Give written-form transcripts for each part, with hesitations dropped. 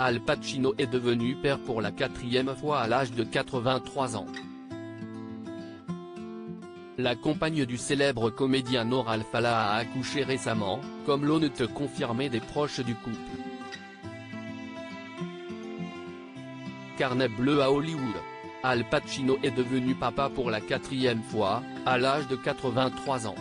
Al Pacino est devenu père pour la 4e fois à l'âge de 83 ans. La compagne du célèbre comédien Noor Al-Fallah a accouché récemment, comme l'ont confirmé des proches du couple. Carnet bleu à Hollywood. Al Pacino est devenu papa pour la 4e fois, à l'âge de 83 ans.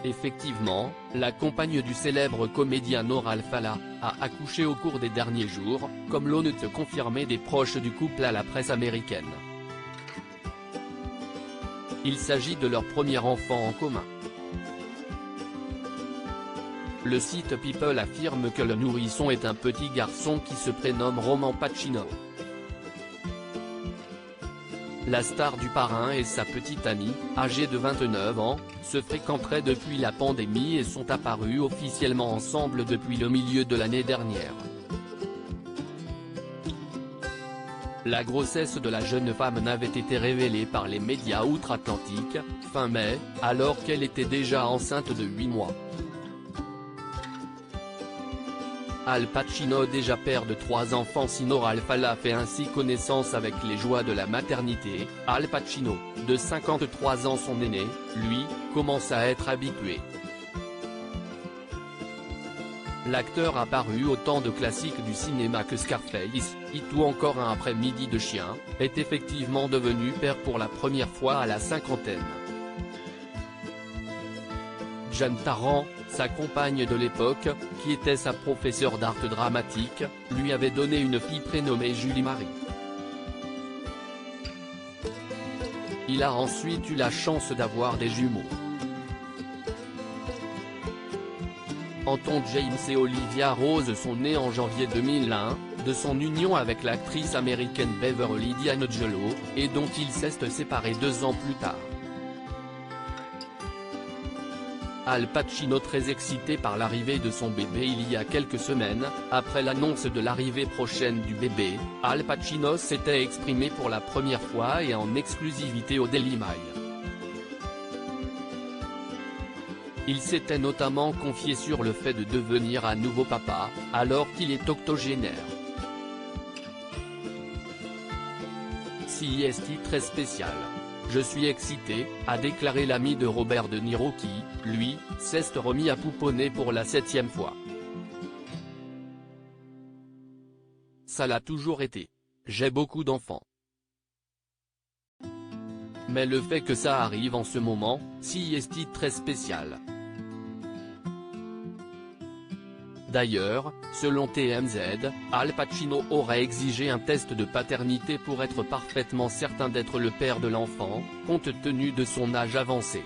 Effectivement, la compagne du célèbre comédien Noor Al-Fallah a accouché au cours des derniers jours, comme l'ont confirmé des proches du couple à la presse américaine. Il s'agit de leur premier enfant en commun. Le site People affirme que le nourrisson est un petit garçon qui se prénomme Roman Pacino. La star du parrain et sa petite amie, âgée de 29 ans, se fréquenteraient depuis la pandémie et sont apparus officiellement ensemble depuis le milieu de l'année dernière. La grossesse de la jeune femme n'avait été révélée par les médias outre-Atlantique, fin mai, alors qu'elle était déjà enceinte de 8 mois. Al Pacino, déjà père de 3 enfants. Si Noor Al-Fallah fait ainsi connaissance avec les joies de la maternité, Al Pacino, de 53 ans, son aîné, lui, commence à être habitué. L'acteur apparu autant de classiques du cinéma que Scarface, It ou encore Un après-midi de chien, est effectivement devenu père pour la première fois à la cinquantaine. Jeanne Tarrant, sa compagne de l'époque, qui était sa professeure d'art dramatique, lui avait donné une fille prénommée Julie Marie. Il a ensuite eu la chance d'avoir des jumeaux. Anton James et Olivia Rose sont nés en janvier 2001, de son union avec l'actrice américaine Beverly D'Angelo, et dont ils s'est séparés 2 ans plus tard. Al Pacino, très excité par l'arrivée de son bébé il y a quelques semaines, après l'annonce de l'arrivée prochaine du bébé, Al Pacino s'était exprimé pour la première fois et en exclusivité au Daily Mail. Il s'était notamment confié sur le fait de devenir à nouveau papa, alors qu'il est octogénaire. C'est très spécial. Je suis excité, a déclaré l'ami de Robert De Niro qui, lui, s'est remis à pouponner pour la 7e fois. Ça l'a toujours été. J'ai beaucoup d'enfants. Mais le fait que ça arrive en ce moment, c'est très spécial. D'ailleurs, selon TMZ, Al Pacino aurait exigé un test de paternité pour être parfaitement certain d'être le père de l'enfant, compte tenu de son âge avancé.